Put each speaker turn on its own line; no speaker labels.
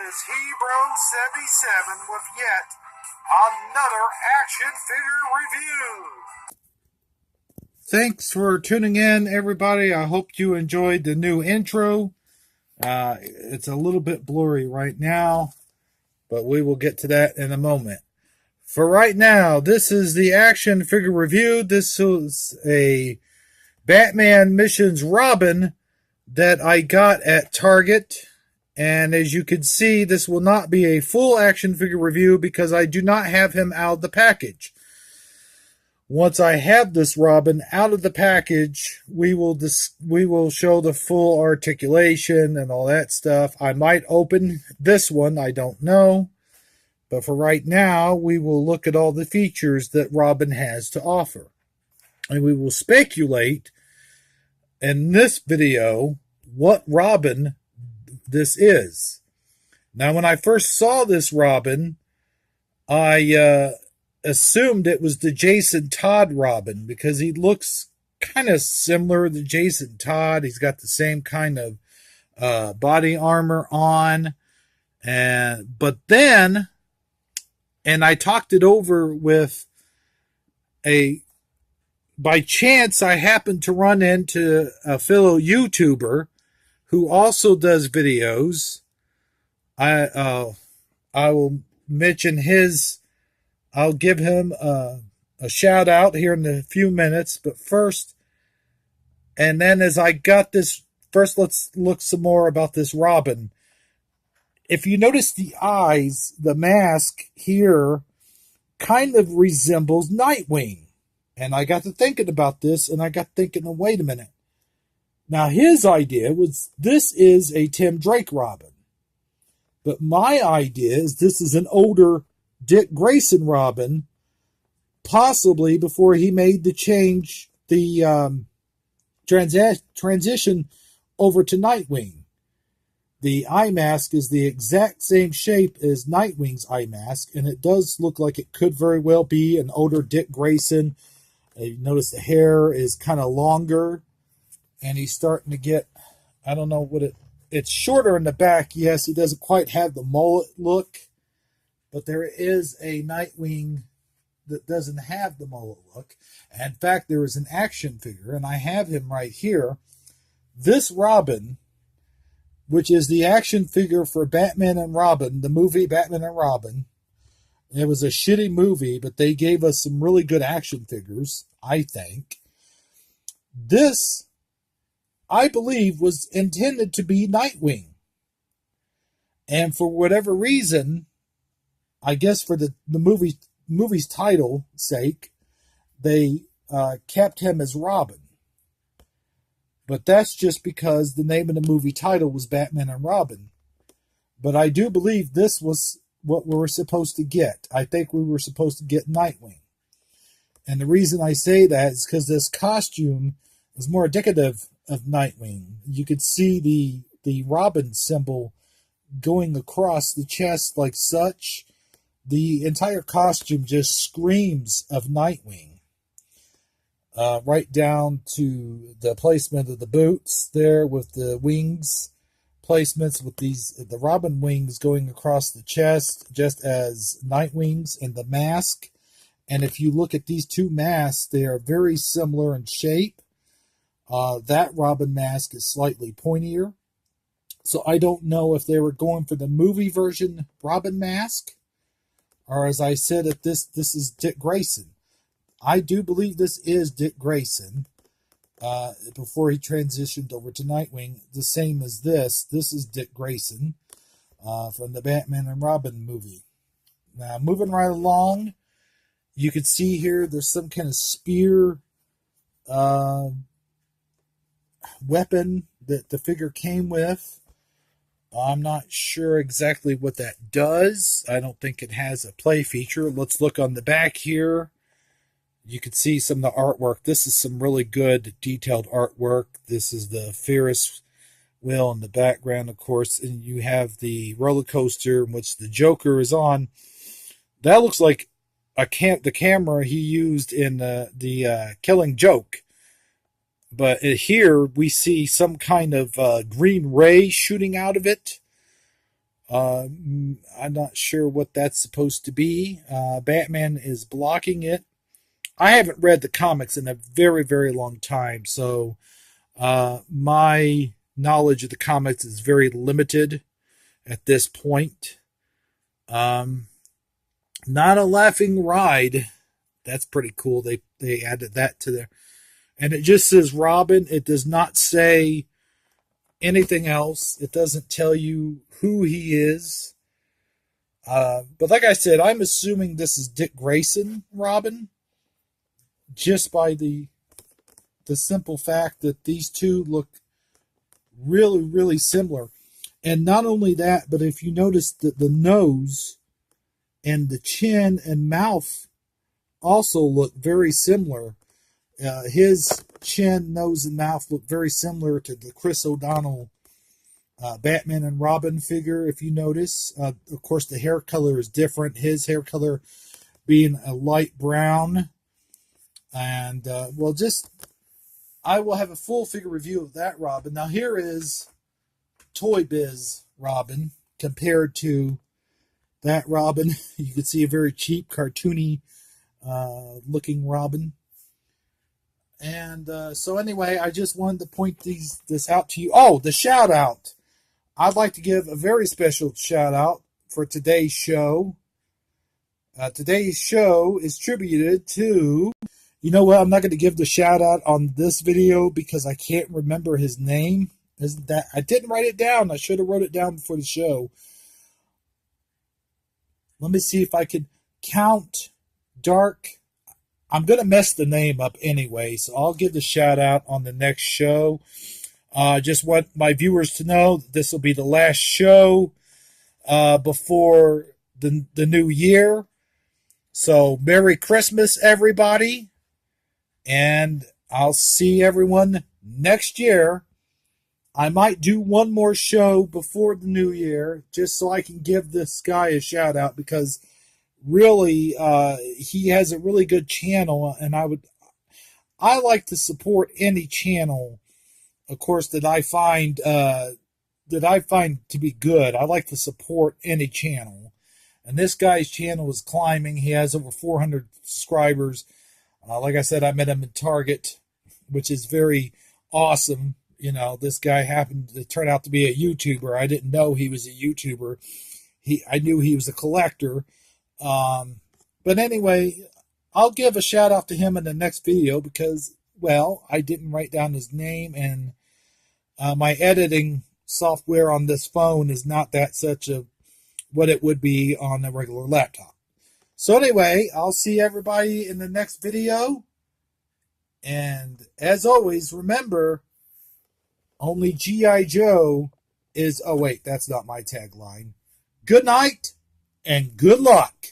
is Hebrew77 with yet another action figure review. Thanks for tuning in, everybody. I hope you enjoyed the new intro. It's a little bit blurry right now, but we will get to that in a moment. For right now, this is the action figure review. This is a Batman Missions Robin that I got at Target. And as you can see, this will not be a full action figure review because I do not have him out of the package. Once I have this Robin out of the package, we will show the full articulation and all that stuff. I might open this one, I don't know. But for right now, we will look at all the features that Robin has to offer. And we will speculate in this video what Robin this is. Now, when I first saw this Robin, I assumed it was the Jason Todd Robin because he looks kind of similar to Jason Todd. He's got the same kind of body armor on. But then, and I talked it over with by chance, I happened to run into a fellow YouTuber who also does videos. I will mention I'll give him a shout out here in a few minutes, but first, and then as I got this, first let's look some more about this Robin. If you notice the eyes, the mask here kind of resembles Nightwing. And I got to thinking about this, and I got thinking, oh, wait a minute. Now, his idea was this is a Tim Drake Robin. But my idea is this is an older Dick Grayson Robin, possibly before he made the change, the transition over to Nightwing. The eye mask is the exact same shape as Nightwing's eye mask, and it does look like it could very well be an older Dick Grayson. You notice the hair is kind of longer, and he's starting to get, I don't know what it's shorter in the back. Yes, he doesn't quite have the mullet look, but there is a Nightwing that doesn't have the mullet look. In fact, there is an action figure, and I have him right here. This Robin, which is the action figure for Batman and Robin, the movie Batman and Robin. It was a shitty movie, but they gave us some really good action figures, I think. This, I believe, was intended to be Nightwing. And for whatever reason, I guess for the movie's title sake, they kept him as Robin. But that's just because the name of the movie title was Batman and Robin. But I do believe this was what we were supposed to get. I think we were supposed to get Nightwing. And the reason I say that is because this costume is more indicative of Nightwing. You could see the Robin symbol going across the chest like such. The entire costume just screams of Nightwing. Right down to the placement of the boots there with the wings placements with the Robin wings going across the chest just as Nightwing's, and the mask. And if you look at these two masks, they are very similar in shape. That Robin mask is slightly pointier. So I don't know if they were going for the movie version Robin mask, or as I said, if this is Dick Grayson. I do believe this is Dick Grayson before he transitioned over to Nightwing. The same as this. This is Dick Grayson from the Batman and Robin movie. Now, moving right along, you can see here there's some kind of spear weapon that the figure came with. I'm not sure exactly what that does. I don't think it has a play feature. Let's look on the back here. You can see some of the artwork. This is some really good detailed artwork. This is the Ferris wheel in the background, of course, and you have the roller coaster in which the Joker is on. That looks like the camera he used in the Killing Joke. But here we see some kind of green ray shooting out of it. I'm not sure what that's supposed to be. Batman is blocking it. I haven't read the comics in a very, very long time, so my knowledge of the comics is very limited at this point. Not a laughing ride. That's pretty cool. They added that to there. And it just says Robin. It does not say anything else. It doesn't tell you who he is. But like I said, I'm assuming this is Dick Grayson Robin, just by the simple fact that these two look really, really similar. And not only that, but if you notice that the nose and the chin and mouth also look very similar. His chin, nose, and mouth look very similar to the Chris O'Donnell Batman and Robin figure, if you notice. Of course, the hair color is different. His hair color being a light brown. And, I will have a full figure review of that Robin. Now, here is Toy Biz Robin compared to that Robin. You can see a very cheap, cartoony looking Robin. And so anyway, I just wanted to point this out to you. Oh, the shout out. I'd like to give a very special shout out for today's show. Today's show is tributed to, you know what, I'm not going to give the shout out on this video because I can't remember his name. Isn't that, I didn't write it down. I should have wrote it down before the show. Let me see if I could count Dark. I'm going to mess the name up anyway, so I'll give the shout out on the next show. Just want my viewers to know that this will be the last show before the new year. So Merry Christmas, everybody. And I'll see everyone next year. I might do one more show before the new year just so I can give this guy a shout out because really he has a really good channel, and I like to support any channel, of course, that I find to be good. I like to support any channel, and this guy's channel is climbing. He has over 400 subscribers. Like I said, I met him in Target, which is very awesome. You know, this guy happened to turn out to be a YouTuber. I didn't know he was a YouTuber. I knew he was a collector. But anyway, I'll give a shout out to him in the next video because, well, I didn't write down his name, and my editing software on this phone is not that such a what it would be on a regular laptop. So anyway, I'll see everybody in the next video. And as always, remember, only G.I. Joe is... Oh, wait, that's not my tagline. Good night and good luck.